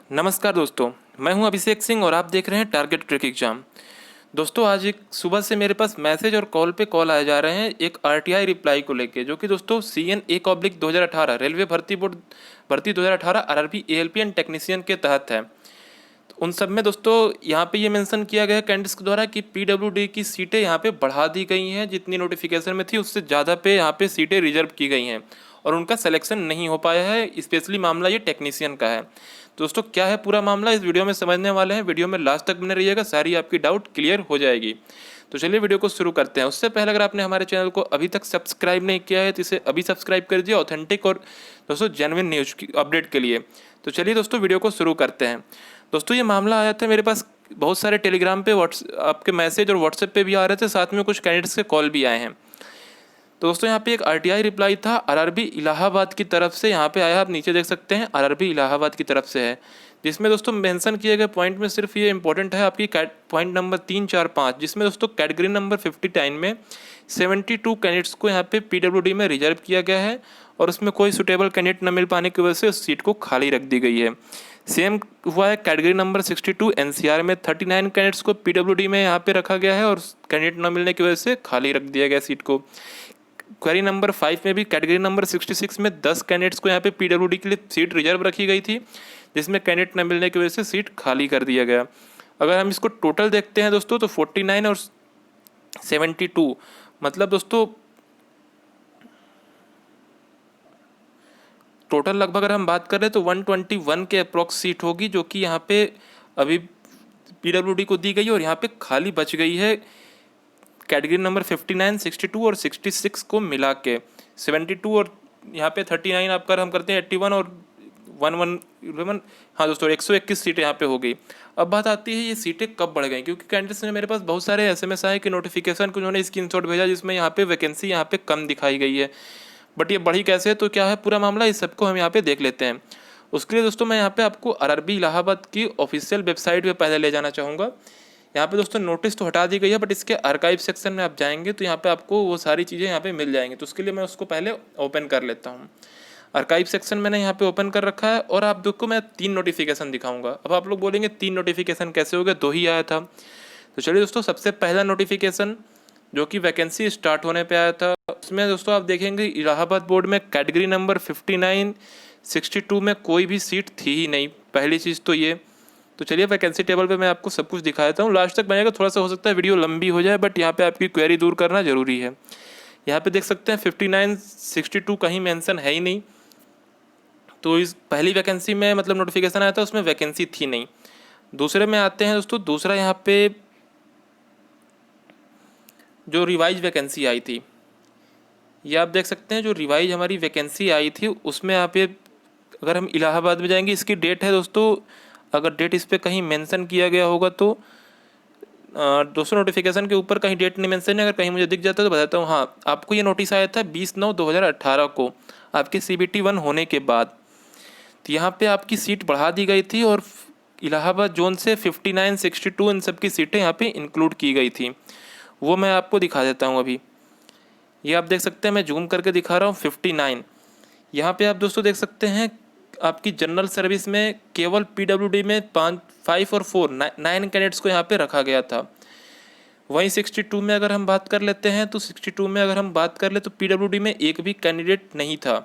नमस्कार दोस्तों, मैं हूं अभिषेक सिंह और आप देख रहे हैं टारगेट क्रैक एग्जाम। दोस्तों आज एक सुबह से मेरे पास मैसेज और कॉल पे कॉल आए जा रहे हैं एक आरटीआई रिप्लाई को लेके, जो कि दोस्तों CN 1/2018 रेलवे भर्ती बोर्ड भर्ती 2018 आरआरबी एएलपी एंड टेक्नीशियन के तहत है। तो उन सब में दोस्तों यहाँ पे ये मेंशन किया गया है कैंडिडेट्स के द्वारा कि पीडब्ल्यूडी की सीटें यहाँ पे बढ़ा दी गई हैं, जितनी नोटिफिकेशन में थी उससे ज़्यादा पे यहाँ पे सीटें रिजर्व की गई हैं और उनका सिलेक्शन नहीं हो पाया है। स्पेशली मामला ये टेक्नीशियन का है। दोस्तों क्या है पूरा मामला इस वीडियो में समझने वाले हैं। वीडियो में लास्ट तक बने रहिएगा, सारी आपकी डाउट क्लियर हो जाएगी। तो चलिए वीडियो को शुरू करते हैं। उससे पहले अगर आपने हमारे चैनल को अभी तक सब्सक्राइब नहीं किया है तो इसे अभी सब्सक्राइब कर दीजिए ऑथेंटिक और दोस्तों जेन्युइन न्यूज की अपडेट के लिए। तो चलिए दोस्तों वीडियो को शुरू करते हैं। दोस्तों ये मामला आया था मेरे पास, बहुत सारे टेलीग्राम पे आपके मैसेज और व्हाट्सएप पे भी आ रहे थे, साथ में कुछ कैंडिडेट्स के कॉल भी आए हैं। तो दोस्तों यहाँ पे एक आरटीआई रिप्लाई था आरआरबी इलाहाबाद की तरफ से, यहाँ पे आया, आप नीचे देख सकते हैं आरआरबी इलाहाबाद की तरफ से है, जिसमें दोस्तों मेंशन किए गए पॉइंट में सिर्फ ये इंपॉर्टेंट है आपकी पॉइंट नंबर 3, 4, 5, जिसमें दोस्तों कैटेगरी नंबर 59 में 72 कैंडिडेट्स को यहाँ पे पीडब्ल्यूडी में रिजर्व किया गया है और उसमें कोई सुटेबल कैंडिडेट न मिल पाने की वजह से उस सीट को खाली रख दी गई है। सेम हुआ है कैटेगरी नंबर 62 एनसीआर में 39 कैंडिडेट्स को पीडब्ल्यूडी में यहाँ पे रखा गया है और कैंडिडेट न मिलने की वजह से खाली रख दिया गया सीट को। क्वेरी नंबर 5 में भी कैटेगरी नंबर 66 में 10 कैंडिडेट्स को यहाँ पे पीडब्ल्यूडी के लिए सीट रिजर्व रखी गई थी, जिसमें कैंडिडेट न मिलने की वजह से सीट खाली कर दिया गया। अगर हम इसको टोटल देखते हैं दोस्तों तो 49 और 72 मतलब दोस्तों टोटल लगभग अगर हम बात करें तो 121 के अप्रॉक्स सीट होगी, जो कि यहाँ पे अभी पीडब्ल्यूडी को दी गई और यहाँ पे खाली बच गई है कैटेगरी नंबर 59, 62 और 66 को मिला के 72 और यहाँ पे 39 आप कर हम करते हैं 81 और 11, हाँ दोस्तों 121 सीटें यहाँ पे हो गई। अब बात आती है ये सीटें कब बढ़ गई, क्योंकि कैंडिडेट्स ने मेरे पास बहुत सारे SMS आए कि नोटिफिकेशन को उन्होंने स्क्रीनशॉट भेजा जिसमें यहाँ पे वैकेंसी यहाँ पे कम दिखाई गई है, बट ये बढ़ी कैसे है, तो क्या है पूरा मामला, इस सबको हम यहाँ पे देख लेते हैं। उसके लिए दोस्तों मैं यहाँ पे आपको आरआरबी इलाहाबाद की ऑफिशियल वेबसाइट पे पहले ले जाना चाहूँगा। यहाँ पे दोस्तों नोटिस तो हटा दी गई है, बट इसके आर्काइव सेक्शन में आप जाएंगे तो यहाँ पे आपको वो सारी चीज़ें यहाँ पे मिल जाएंगी। तो उसके लिए मैं उसको पहले ओपन कर लेता हूँ। आर्काइव सेक्शन मैंने यहाँ पे ओपन कर रखा है और आप देखो मैं 3 नोटिफिकेशन दिखाऊंगा। अब आप लोग बोलेंगे 3 नोटिफिकेशन कैसे हो गया, 2 ही आया था। तो चलिए दोस्तों सबसे पहला नोटिफिकेशन जो कि वैकेंसी स्टार्ट होने पे आया था, उसमें दोस्तों आप देखेंगे इलाहाबाद बोर्ड में कैटेगरी नंबर 59, 62 में कोई भी सीट थी ही नहीं, पहली चीज़ तो ये। तो चलिए वैकेंसी टेबल पे मैं आपको सब कुछ दिखा देता हूँ, लास्ट तक बनेगा, थोड़ा सा हो सकता है वीडियो लंबी हो जाए, बट यहाँ पे आपकी क्वेरी दूर करना जरूरी है। यहाँ पे देख सकते हैं 59, 62 कहीं मेंशन है ही नहीं, तो इस पहली वैकेंसी में मतलब नोटिफिकेशन आया था उसमें वैकेंसी थी नहीं। दूसरे में आते हैं दोस्तों, दूसरा यहाँ पे जो रिवाइज वैकेंसी आई थी, ये आप देख सकते हैं जो रिवाइज हमारी वैकेंसी आई थी उसमें यहाँ पे अगर हम इलाहाबाद में जाएंगे, इसकी डेट है दोस्तों, अगर डेट इस पर कहीं मेंशन किया गया होगा तो दोस्तों नोटिफिकेशन के ऊपर कहीं डेट नहीं मेंशन है, अगर कहीं मुझे दिख जाता है तो बताता हूँ। हाँ, आपको ये नोटिस आया था 20/9/2018 को आपके CBT 1 होने के बाद। तो यहाँ पे आपकी सीट बढ़ा दी गई थी और इलाहाबाद जोन से 59, 62 इन सब की सीटें यहाँ पे इंक्लूड की गई थी। वो मैं आपको दिखा देता हूँ अभी। ये आप देख सकते हैं, मैं जूम करके दिखा रहा हूँ 59। यहाँ पे आप दोस्तों देख सकते हैं आपकी जनरल सर्विस में केवल पीडब्ल्यूडी में 5 और 4 9 कैंडिडेट्स को यहाँ पे रखा गया था। वहीं 62 में अगर हम बात कर लेते हैं तो 62 में अगर हम बात कर ले तो पीडब्ल्यूडी में एक भी कैंडिडेट नहीं था।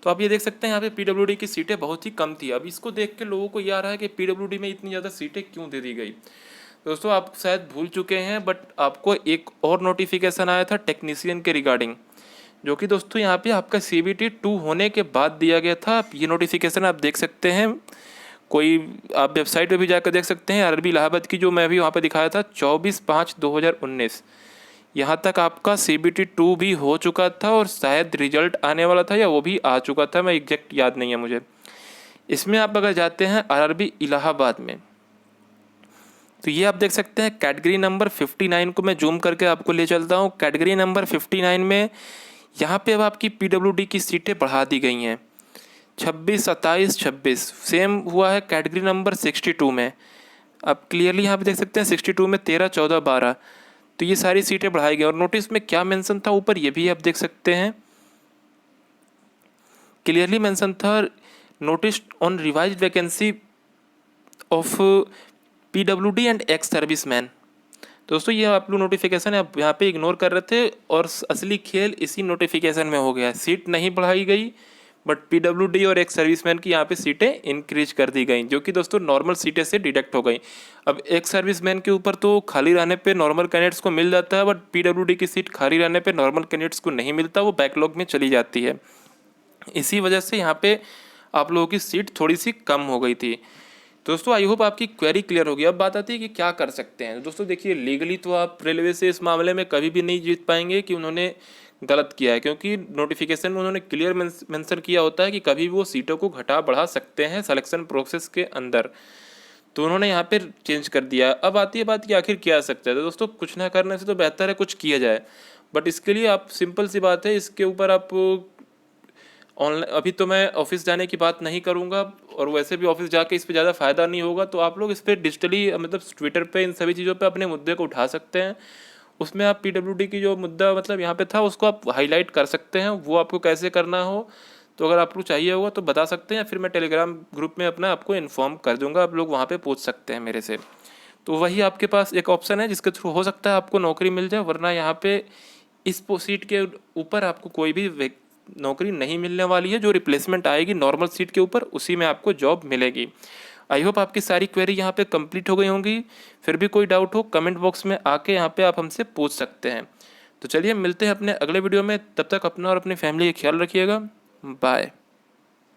तो आप ये देख सकते हैं यहाँ पे पीडब्ल्यूडी की सीटें बहुत ही कम थी। अब इसको देख के लोगों को ये आ रहा है कि पीडब्ल्यूडी में इतनी ज़्यादा सीटें क्यों दे दी गई। दोस्तों आप शायद भूल चुके हैं, बट आपको एक और नोटिफिकेशन आया था टेक्नीशियन के रिगार्डिंग, जो कि दोस्तों यहाँ पे आपका CBT 2 होने के बाद दिया गया था। ये नोटिफिकेशन आप देख सकते हैं, कोई आप वेबसाइट पे भी जाकर देख सकते हैं आरआरबी इलाहाबाद की, जो मैं भी वहाँ पे दिखाया था 24/5/2019। यहाँ तक आपका CBT 2 भी हो चुका था और शायद रिजल्ट आने वाला था या वो भी आ चुका था, मैं एग्जैक्ट याद नहीं है मुझे। इसमें आप अगर जाते हैं आरआरबी इलाहाबाद में तो ये आप देख सकते हैं कैटेगरी नंबर 59 को मैं जूम करके आपको ले चलता हूँ। कैटेगरी नंबर 59 में यहाँ पे अब आपकी पीडब्ल्यूडी की सीटें बढ़ा दी गई हैं 26, 27, 26। सेम हुआ है कैटेगरी नंबर 62 में। आप क्लियरली यहाँ पे देख सकते हैं 62 में 13, 14, 12, तो ये सारी सीटें बढ़ाई गई। और नोटिस में क्या मेंशन था ऊपर ये भी आप देख सकते हैं, क्लियरली मेंशन था notice on revised vacancy of PWD and ex serviceman. दोस्तों ये आप लोग नोटिफिकेशन आप यहाँ पे इग्नोर कर रहे थे और असली खेल इसी नोटिफिकेशन में हो गया। सीट नहीं बढ़ाई गई बट PWD और एक्स सर्विसमैन की यहाँ पे सीटें इंक्रीज कर दी गई, जो कि दोस्तों नॉर्मल सीटें से डिडक्ट हो गई। अब एक्स सर्विसमैन के ऊपर तो खाली रहने पे नॉर्मल कैंडिडेट्स को मिल जाता है, बट PWD की सीट खाली रहने पे नॉर्मल कैंडिडेट्स को नहीं मिलता, वो बैकलॉग में चली जाती है। इसी वजह से यहाँ पे आप लोगों की सीट थोड़ी सी कम हो गई थी। दोस्तों आई होप आपकी क्वेरी क्लियर होगी। अब बात आती है कि क्या कर सकते हैं। दोस्तों देखिए, लीगली तो आप रेलवे से इस मामले में कभी भी नहीं जीत पाएंगे कि उन्होंने गलत किया है, क्योंकि नोटिफिकेशन में उन्होंने क्लियर मेंशन किया होता है कि कभी भी वो सीटों को घटा बढ़ा सकते हैं सिलेक्शन प्रोसेस के अंदर। तो उन्होंने यहाँ पे चेंज कर दिया। अब आती है बात कि आखिर किया सकता है। तो दोस्तों कुछ ना करने से तो बेहतर है कुछ किया जाए, बट इसके लिए आप सिंपल सी बात है, इसके ऊपर आप ऑनलाइन, अभी तो मैं ऑफिस जाने की बात नहीं करूँगा और वैसे भी ऑफिस जाके इस पर ज़्यादा फ़ायदा नहीं होगा, तो आप लोग इस पर डिजिटली मतलब ट्विटर पे इन सभी चीज़ों पे अपने मुद्दे को उठा सकते हैं। उसमें आप PWD की जो मुद्दा मतलब यहाँ पे था उसको आप हाईलाइट कर सकते हैं। वो आपको कैसे करना हो तो अगर आपको चाहिए होगा तो बता सकते हैं, या फिर मैं टेलीग्राम ग्रुप में अपना आपको इन्फॉर्म कर दूंगा, आप लोग वहाँ पे पूछ सकते हैं मेरे से। तो वही आपके पास एक ऑप्शन है जिसके थ्रू हो सकता है आपको नौकरी मिल जाए, वरना यहाँ पे इस सीट के ऊपर आपको कोई भी नौकरी नहीं मिलने वाली है। जो रिप्लेसमेंट आएगी नॉर्मल सीट के ऊपर उसी में आपको जॉब मिलेगी। आई होप आपकी सारी क्वेरी यहाँ पे कंप्लीट हो गई होंगी। फिर भी कोई डाउट हो कमेंट बॉक्स में आके यहाँ पे आप हमसे पूछ सकते हैं। तो चलिए मिलते हैं अपने अगले वीडियो में, तब तक अपना और अपनी फैमिली का ख्याल रखिएगा। बाय।